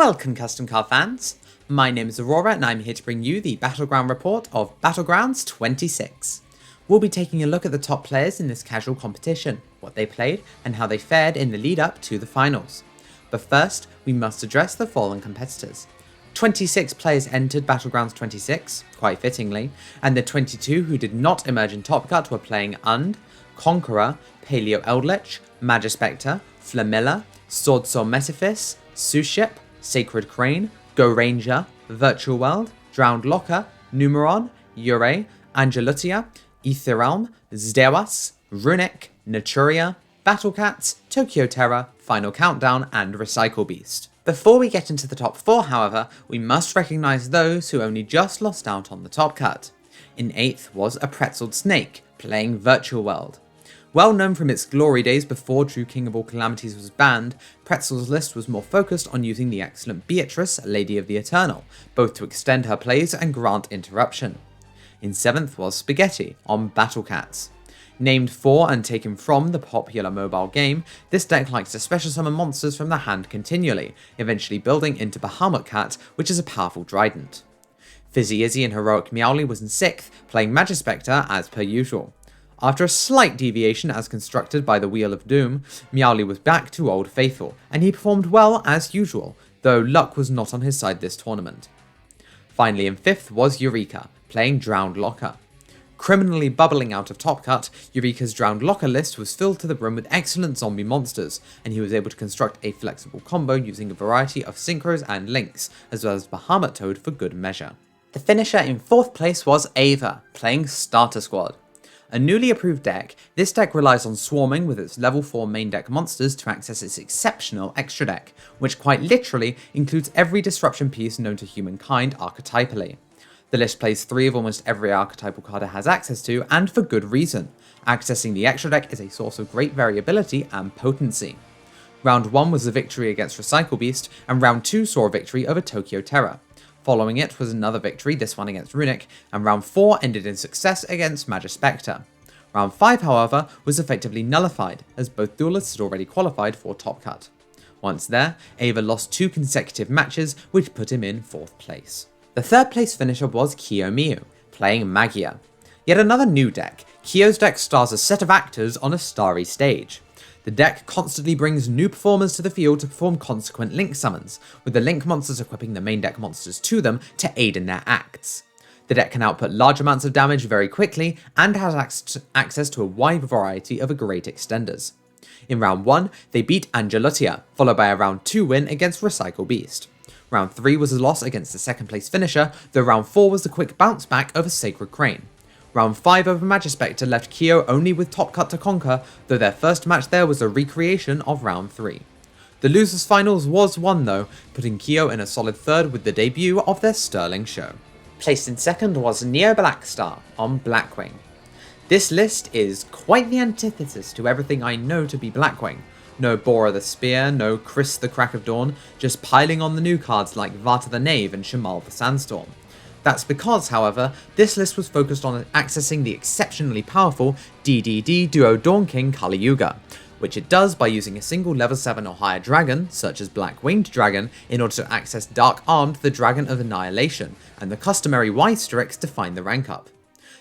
Welcome Custom Car fans, my name is Aurora and I'm here to bring you the Battleground report of Battlegrounds 26. We'll be taking a look at the top players in this casual competition, what they played and how they fared in the lead up to the finals. But first, we must address the following competitors. 26 players entered Battlegrounds 26, quite fittingly, and the 22 who did not emerge in Top Cut were playing Conqueror, Paleo Eldritch, Magispector, Flamilla, Swordsor Metaphys, Suship, Sacred Crane, Go Ranger, Virtual World, Drowned Locker, Numeron, Ure, Angelutia, Aetherrealm, Zdewas, Runic, Naturia, Battlecats, Tokyo Terror, Final Countdown, and Recycle Beast. Before we get into the top 4, however, we must recognise those who only just lost out on the top cut. In 8th was a Pretzeled Snake, playing Virtual World. Well known from its glory days before True King of All Calamities was banned, Pretzel's list was more focused on using the excellent Beatrice, Lady of the Eternal, both to extend her plays and grant interruption. In 7th was Spaghetti, on Battlecats. Named for and taken from the popular mobile game, this deck likes to special summon monsters from the hand continually, eventually building into Bahamut Cat, which is a powerful Trident. Fizzy Izzy and Heroic Meowly was in 6th, playing Magispector as per usual. After a slight deviation as constructed by the Wheel of Doom, Meowly was back to Old Faithful, and he performed well as usual, though luck was not on his side this tournament. Finally in 5th was Eureka, playing Drowned Locker. Criminally bubbling out of Top Cut, Eureka's Drowned Locker list was filled to the brim with excellent zombie monsters, and he was able to construct a flexible combo using a variety of synchros and links, as well as Bahamut Toad for good measure. The finisher in 4th place was Ava, playing Starter Squad. A newly approved deck, this deck relies on swarming with its level 4 main deck monsters to access its exceptional extra deck, which quite literally includes every disruption piece known to humankind archetypally. The list plays 3 of almost every archetypal card it has access to, and for good reason. Accessing the extra deck is a source of great variability and potency. Round 1 was a victory against Recycle Beast, and round 2 saw a victory over Tokyo Terror. Following it was another victory, this one against Runic, and round 4 ended in success against Magispector. Round 5, however, was effectively nullified, as both duelists had already qualified for Top Cut. Once there, Ava lost 2 consecutive matches, which put him in 4th place. The 3rd place finisher was Kiyomiyu, playing Magia. Yet another new deck, Kiyo's deck stars a set of actors on a starry stage. The deck constantly brings new performers to the field to perform consequent link summons, with the link monsters equipping the main deck monsters to them to aid in their acts. The deck can output large amounts of damage very quickly, and has access to a wide variety of great extenders. In round 1, they beat Angelutia, followed by a round 2 win against Recycle Beast. Round 3 was a loss against the 2nd place finisher, though round 4 was the quick bounce back over Sacred Crane. Round 5 over Magispector left Kiyo only with Top Cut to conquer, though their first match there was a recreation of round 3. The losers finals was won though, putting Kiyo in a solid 3rd with the debut of their sterling show. Placed in 2nd was NEOBLACKSTAR on BLACKWING. This list is quite the antithesis to everything I know to be Blackwing. No Bora the Spear, no Chris the Crack of Dawn, just piling on the new cards like Vata the Knave and Shamal the Sandstorm. That's because, however, this list was focused on accessing the exceptionally powerful DDD Duo Dawn King Kali Yuga, which it does by using a single level 7 or higher dragon, such as Black Winged Dragon, in order to access Dark Armed the Dragon of Annihilation, and the customary Y-Strix to find the rank up.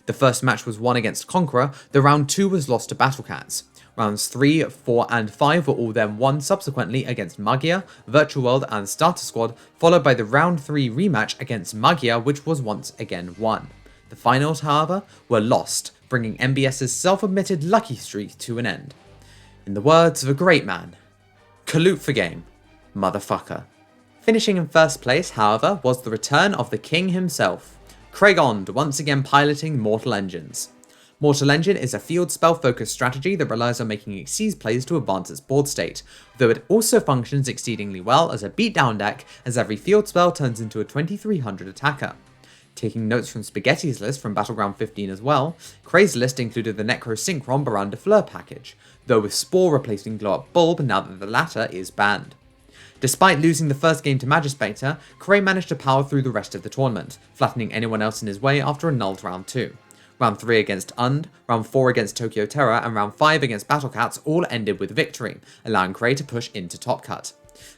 The first match was won against Conqueror, the round 2 was lost to Battlecats. Rounds 3, 4 and 5 were all then won subsequently against Magia, Virtual World and Starter Squad, followed by the round 3 rematch against Magia, which was once again won. The finals, however, were lost, bringing MBS's self-admitted lucky streak to an end. In the words of a great man, Kaloot for game, motherfucker. Finishing in 1st place, however, was the return of the king himself, KHREYGOND, once again piloting Mortal Engines. Mortal Engine is a field spell focused strategy that relies on making Xyz plays to advance its board state, though it also functions exceedingly well as a beatdown deck, as every field spell turns into a 2300 attacker. Taking notes from Spaghetti's list from Battleground 15 as well, Kray's list included the Necro Synchron Baran de Fleur package, though with Spore replacing Glow Up Bulb now that the latter is banned. Despite losing the first game to Magispector, Kray managed to power through the rest of the tournament, flattening anyone else in his way after a nulled round 2. Round 3 against round 4 against Tokyo Terror, and round 5 against Battlecats all ended with victory, allowing Kray to push into Top Cut.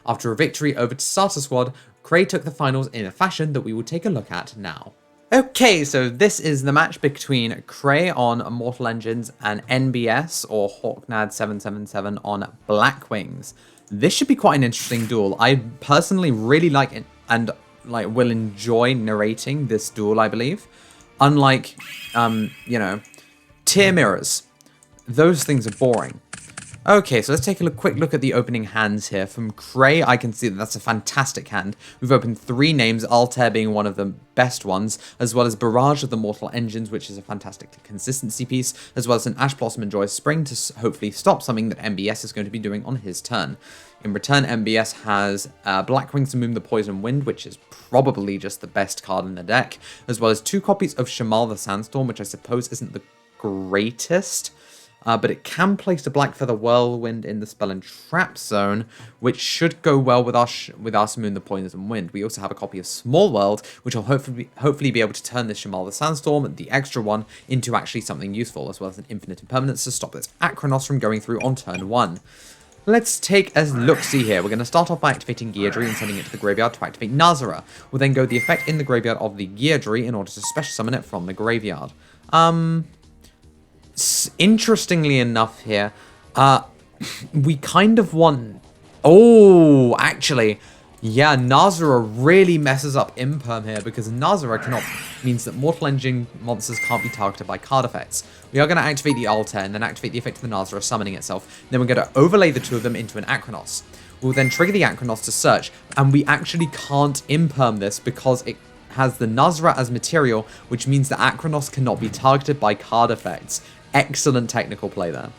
After a victory over Starter Squad, KHREY took the finals in a fashion that we will take a look at now. Okay, so this is the match between KHREY on Mortal Engines and NBS or HawkNad777 on Blackwings. This should be quite an interesting duel. I personally really like it and will enjoy narrating this duel, I believe. Unlike, you know, tier mirrors. Those things are boring. Okay, so let's take a quick look at the opening hands here. From KHREY, I can see that that's a fantastic hand. We've opened 3 names, Altair being one of the best ones, as well as Barrage of the Mortal Engines, which is a fantastic consistency piece, as well as an Ash Blossom and Joyous Spring to hopefully stop something that MBS is going to be doing on his turn. In return, MBS has Blackwing Simoom the Poison Wind, which is probably just the best card in the deck, as well as 2 copies of Shamal the Sandstorm, which I suppose isn't the greatest. But it can place a Black Feather Whirlwind in the Spell and Trap zone, which should go well with our Simoom the Poison Wind. We also have a copy of Small World, which will hopefully be able to turn this Shamal the Sandstorm, the extra one, into actually something useful, as well as an Infinite Impermanence to stop this Acronos from going through on turn 1. Let's take a look-see here. We're going to start off by activating Geardry and sending it to the graveyard to activate Nazara. We'll then go the effect in the graveyard of the Geardry in order to special summon it from the graveyard. Interestingly enough here, we kind of want... Oh, actually, yeah, Nazara really messes up Imperm here because Nazara means that Mortal Engine monsters can't be targeted by card effects. We are going to activate the Altair and then activate the effect of the Nazara summoning itself. Then we're going to overlay the 2 of them into an Acronos. We'll then trigger the Acronos to search, and we actually can't Imperm this because it has the Nazara as material, which means the Acronos cannot be targeted by card effects. Excellent technical play there.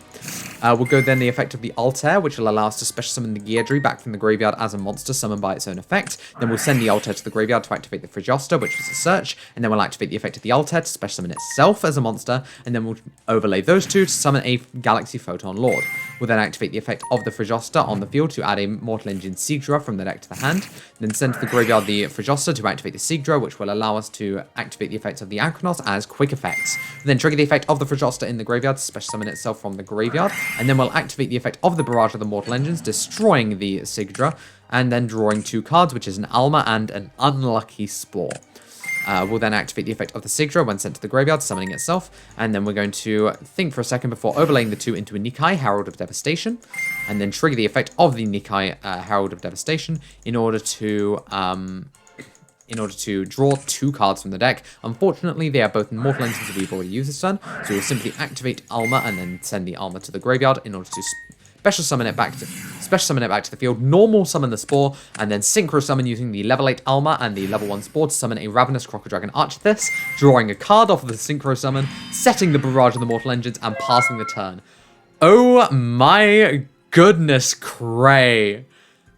We'll go then the effect of the Altair, which will allow us to special summon the Geardry back from the graveyard as a monster summoned by its own effect. Then we'll send the Altair to the graveyard to activate the Frigosta, which was a search. And then we'll activate the effect of the Altair to special summon itself as a monster. And then we'll overlay those 2 to summon a Galaxy Photon Lord. We'll then activate the effect of the Frigosta on the field to add a Mortal Engine Sigdra from the deck to the hand. Then send to the graveyard the Frigosta to activate the Sigdra, which will allow us to activate the effects of the Acronos as quick effects. We'll then trigger the effect of the Frigosta in the graveyard to special summon itself from the graveyard. And then we'll activate the effect of the Barrage of the Mortal Engines, destroying the Sigdra, and then drawing 2 cards, which is an Alma and an Unlucky Spore. We'll then activate the effect of the Sigdra when sent to the graveyard, summoning itself, and then we're going to think for a second before overlaying the 2 into a Nikai, Herald of Devastation, and then trigger the effect of the Nikai, Herald of Devastation, in order to draw 2 cards from the deck. Unfortunately, they are both Mortal Engines that we've already used this turn, so we'll simply activate Alma and then send the Alma to the graveyard in order to special summon it back to the field, normal summon the Spore, and then synchro summon using the level 8 Alma and the level 1 Spore to summon a Ravenous Crocodile Archithis, drawing a card off of the synchro summon, setting the Barrage of the Mortal Engines, and passing the turn. Oh my goodness, KHREY.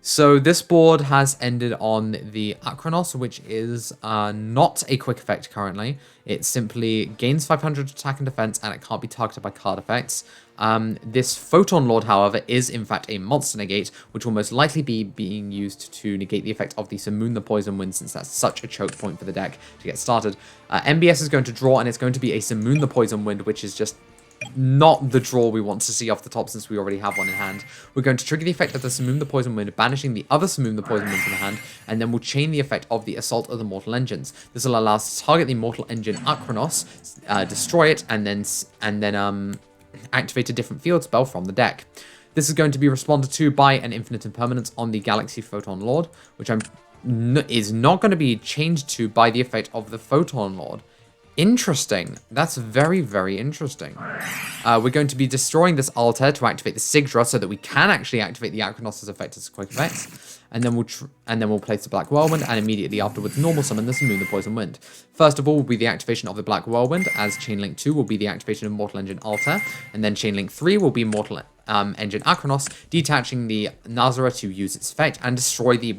So this board has ended on the Acronos, which is not a quick effect currently. It simply gains 500 attack and defense, and it can't be targeted by card effects. This Photon Lord, however, is in fact a monster negate, which will most likely be being used to negate the effect of the Simoom the Poison Wind, since that's such a choke point for the deck to get started. MBS is going to draw, and it's going to be a Simoom the Poison Wind, which is just not the draw we want to see off the top since we already have one in hand. We're going to trigger the effect of the Simoom the Poison Wind, banishing the other Simoom the Poison Wind from the hand, and then we'll chain the effect of the Assault of the Mortal Engines. This will allow us to target the Mortal Engine Acronos, destroy it, and then activate a different field spell from the deck. This is going to be responded to by an Infinite Impermanence on the Galaxy Photon Lord, which is not going to be changed to by the effect of the Photon Lord. Interesting. That's very, very interesting. We're going to be destroying this Altair to activate the Sigdra so that we can actually activate the Acronos' effect as a quick effect. And then we'll place the Black Whirlwind, and immediately afterwards normal summon the Simoom the Poison Wind. First of all will be the activation of the Black Whirlwind, as Chainlink 2 will be the activation of Mortal Engine Altair, and then Chainlink 3 will be Mortal Engine Acronos, detaching the Nazara to use its effect and destroy the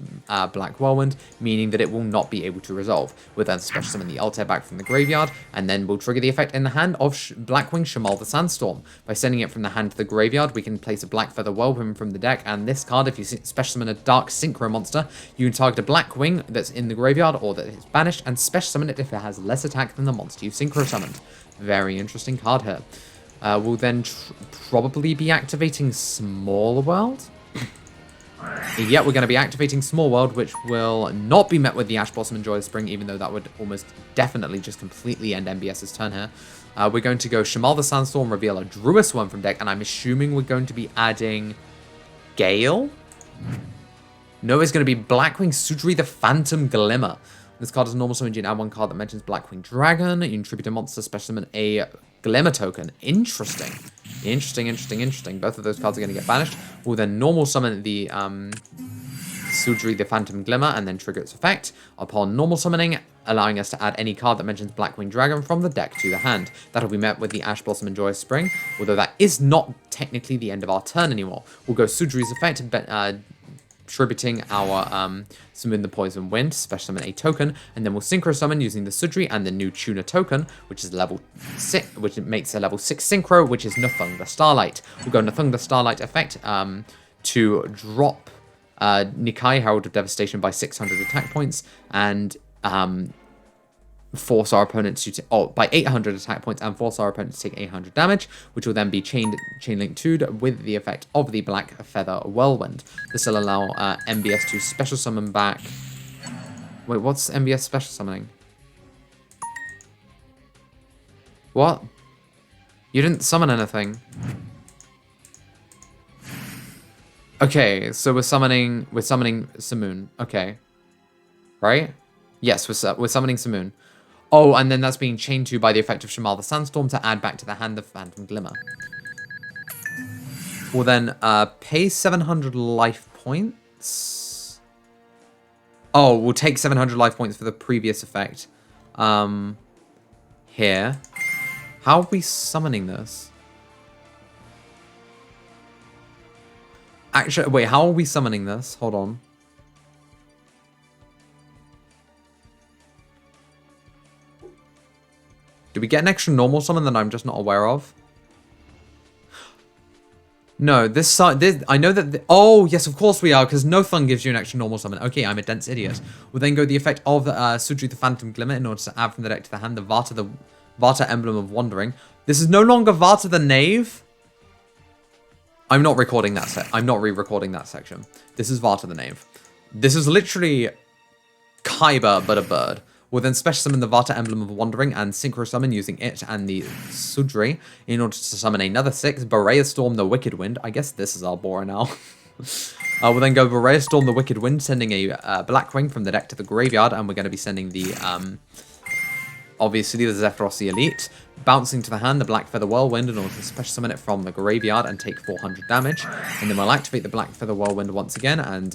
Black Whirlwind, meaning that it will not be able to resolve. We'll then special summon the Altair back from the graveyard, and then we'll trigger the effect in the hand of Blackwing Shamal the Sandstorm. By sending it from the hand to the graveyard, we can place a Black Feather Whirlwind from the deck, and this card, if you special summon a Dark Synchro monster, you can target a Blackwing that's in the graveyard or that is banished, and special summon it if it has less attack than the monster you synchro summoned. Very interesting card here. We'll then probably be activating Small World. Yeah, we're going to be activating Small World, which will not be met with the Ash Blossom and Joyous Spring, even though that would almost definitely just completely end MBS's turn here. We're going to go Shamal the Sandstorm, reveal a Druis one from deck, and I'm assuming we're going to be adding Gale? No, it's going to be Blackwing Sudri the Phantom Glimmer. This card is a normal summon. You can add one card that mentions Blackwing Dragon. You can tribute a monster, special summon a Glimmer token. Interesting. Interesting. Both of those cards are going to get banished. We'll then normal summon the Sudri the Phantom Glimmer and then trigger its effect upon normal summoning, allowing us to add any card that mentions Blackwing Dragon from the deck to the hand. That'll be met with the Ash Blossom and Joyous Spring, although that is not technically the end of our turn anymore. We'll go Sudri's effect, tributing our Summon the Poison Wind, special summon a token, and then we'll Synchro Summon using the Sudri and the new Tuna token, which is level 6, which makes a level 6 Synchro, which is Nothung the Starlight. We'll go Nothung the Starlight effect to drop Nikai, Herald of Devastation, by 600 attack points, and force our opponent to by 800 attack points, and force our opponent to take 800 damage, which will then be chain link 2'd with the effect of the Black Feather Whirlwind. This will allow MBS to special summon back. Wait, what's MBS special summoning? What? You didn't summon anything. Okay, so we're summoning Simoon. Okay, right? Yes, we're summoning Simoon. Oh, and then that's being chained to by the effect of Shamal the Sandstorm to add back to the hand of Phantom Glimmer. We'll then pay 700 life points. Oh, we'll take 700 life points for the previous effect. Here. How are we summoning this? Actually, wait, how are we summoning this? Hold on. Do we get an extra normal summon that I'm just not aware of? No, I know that... oh, yes, of course we are, because no Thun gives you an extra normal summon. Okay, I'm a dense idiot. We'll then go the effect of Sudri the Phantom Glimmer in order to add from the deck to the hand the Vata Emblem of Wandering. This is no longer Vata the Knave. I'm not recording that I'm not re-recording that section. This is Vata the Knave. This is literally Kaiba, but a bird. We'll then special summon the Vata Emblem of Wandering and Synchro Summon using it and the Sudri in order to summon another 6, Berea Storm the Wicked Wind. I guess this is our Bora now. We'll then go Berea Storm the Wicked Wind, sending a Blackwing from the deck to the graveyard, and we're going to be sending the, obviously, the Zephyros the Elite, bouncing to the hand the Black Feather Whirlwind in order to special summon it from the graveyard and take 400 damage. And then we'll activate the Black Feather Whirlwind once again, and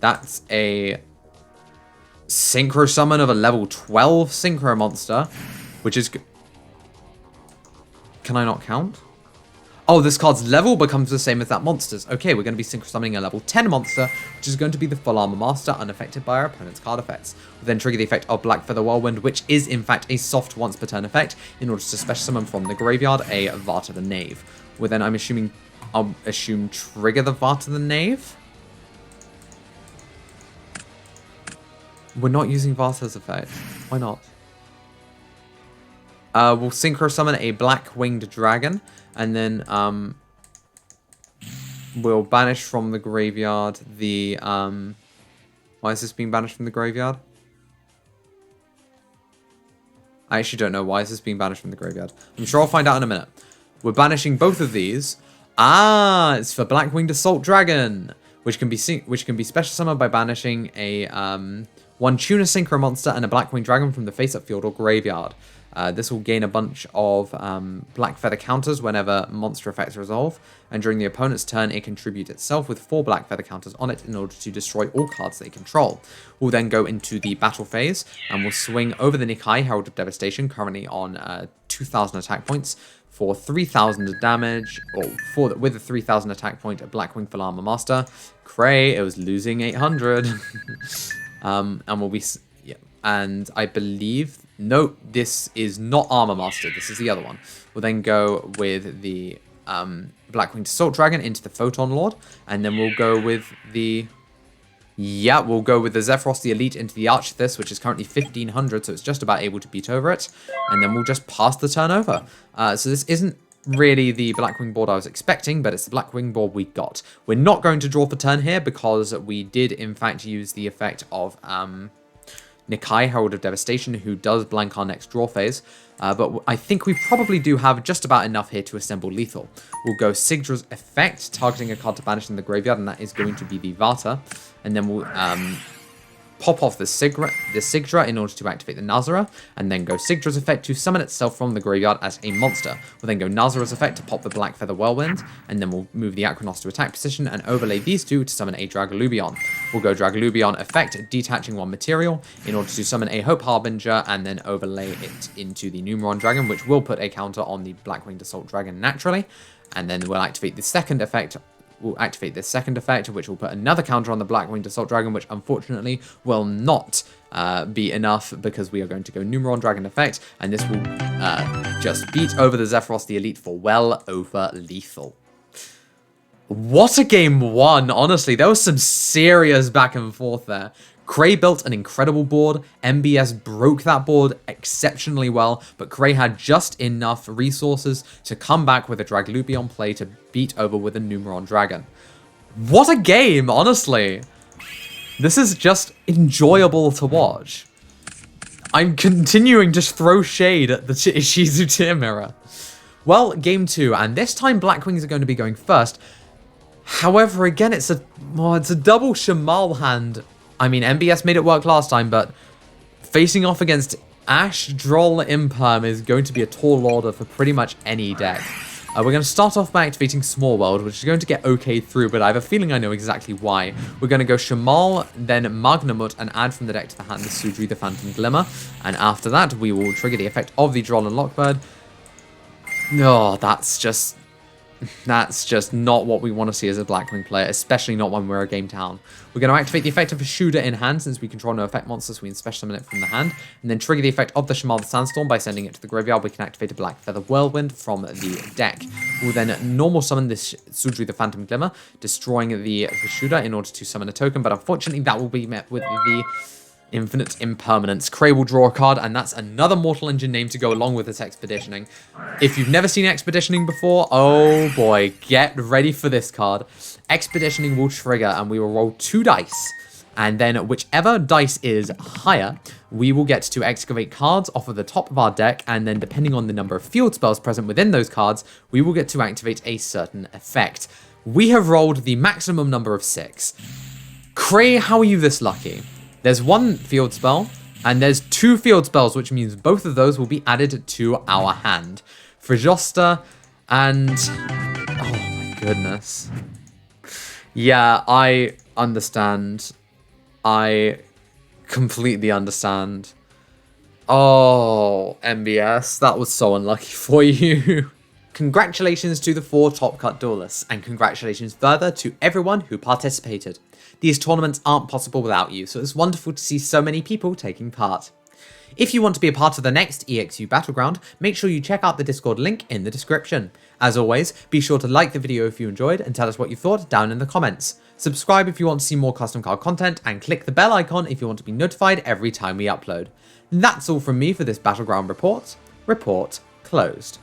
that's a Synchro Summon of a level 12 Synchro monster, which is... Can I not count? Oh, this card's level becomes the same as that monster's. Okay, we're going to be Synchro Summoning a level 10 monster, which is going to be the Full Armor Master, unaffected by our opponent's card effects. We'll then trigger the effect of Black Feather Whirlwind, which is in fact a soft once per turn effect, in order to special summon from the graveyard a Vata the Knave. We'll then, I'll assume trigger the Vata the Knave. We're not using Vata's effect. Why not? We'll Synchro Summon a Black Winged Dragon, and then we'll banish from the graveyard the... Why is this being banished from the graveyard? I actually don't know why is this being banished from the graveyard. I'm sure I'll find out in a minute. We're banishing both of these. Ah, it's for Black Winged Assault Dragon, which can be special summoned by banishing a... one Tuna Synchro monster and a Blackwing Dragon from the face-up field or graveyard. This will gain a bunch of Black Feather counters whenever monster effects resolve, and during the opponent's turn it contributes itself with 4 Black Feather counters on it in order to destroy all cards they control. We'll then go into the battle phase, and we'll swing over the Nikai, Herald of Devastation, currently on 2,000 attack points, for 3,000 damage, or with a 3,000 attack point, a Blackwing Full Armor Master. Cray, it was losing 800. And we'll be, yeah, and I believe, no, this is not Armor Master, this is the other one. We'll then go with the Blackwinged Assault Dragon into the Photon Lord, and then we'll go with the, yeah, we'll go with the Zephyros the Elite into the Archithis, which is currently 1,500, so it's just about able to beat over it, and then we'll just pass the turn over. So this isn't really the Blackwing board I was expecting, but it's the Blackwing board we got. We're not going to draw for turn here because we did, in fact, use the effect of Nikai, Herald of Devastation, who does blank our next draw phase. But I think we probably do have just about enough here to assemble lethal. We'll go Sigdra's effect, targeting a card to banish in the graveyard, and that is going to be the Vata. And then we'll pop off the Sigdra in order to activate the Nazara, and then go Sigdra's effect to summon itself from the graveyard as a monster. We'll then go Nazara's effect to pop the Black Feather Whirlwind, and then we'll move the Acronos to attack position and overlay these two to summon a Dragalubion. We'll go Dragalubion effect, detaching one material in order to summon a Hope Harbinger, and then overlay it into the Numeron Dragon, which will put a counter on the Blackwinged Assault Dragon naturally. And then we'll activate the second effect. We'll activate this second effect, which will put another counter on the Blackwinged Assault Dragon, which unfortunately will not be enough because we are going to go Numeron Dragon effect, and this will just beat over the Zephyros the Elite for well over lethal. What a game one, honestly. There was some serious back and forth there. KHREY built an incredible board, MBS broke that board exceptionally well, but KHREY had just enough resources to come back with a Dragalubion play to beat over with a Numeron Dragon. What a game, honestly. This is just enjoyable to watch. I'm continuing to throw shade at the Ishizu tier mirror. Well, game two, and this time Blackwings are going to be going first. However, again, it's a double Shamal hand. I mean, MBS made it work last time, but facing off against Ash, Droll, Imperm is going to be a tall order for pretty much any deck. We're going to start off by activating Small World, which is going to get okay through, but I have a feeling I know exactly why. We're going to go Shamal, then Magnamut, and add from the deck to the hand the Sudri the Phantom Glimmer. And after that, we will trigger the effect of the Droll and Lockbird. No, that's just not what we want to see as a Blackwing player, especially not when we're a game down. We're going to activate the effect of a Shooter in hand, since we control no effect monsters, we can special summon it from the hand, and then trigger the effect of the Shamal the Sandstorm by sending it to the graveyard. We can activate a Black Feather Whirlwind from the deck. We'll then normal summon this Sudri the Phantom Glimmer, destroying the Shooter in order to summon a token, but unfortunately that will be met with the Infinite Impermanence. KHREY will draw a card, and that's another Mortal Engine name to go along with this Expeditioning. If you've never seen Expeditioning before, oh boy, get ready for this card. Expeditioning will trigger, and we will roll 2 dice. And then whichever dice is higher, we will get to excavate cards off of the top of our deck, and then depending on the number of field spells present within those cards, we will get to activate a certain effect. We have rolled the maximum number of 6. KHREY, how are you this lucky? There's 1 field spell, and there's 2 field spells, which means both of those will be added to our hand. Frijosta and... oh my goodness. Yeah, I understand. I completely understand. Oh, MBS, that was so unlucky for you. Congratulations to the 4 top cut duelists, and congratulations further to everyone who participated. These tournaments aren't possible without you, so it's wonderful to see so many people taking part. If you want to be a part of the next EXU Battleground, make sure you check out the Discord link in the description. As always, be sure to like the video if you enjoyed and tell us what you thought down in the comments. Subscribe if you want to see more custom card content, and click the bell icon if you want to be notified every time we upload. That's all from me for this Battleground report. Report closed.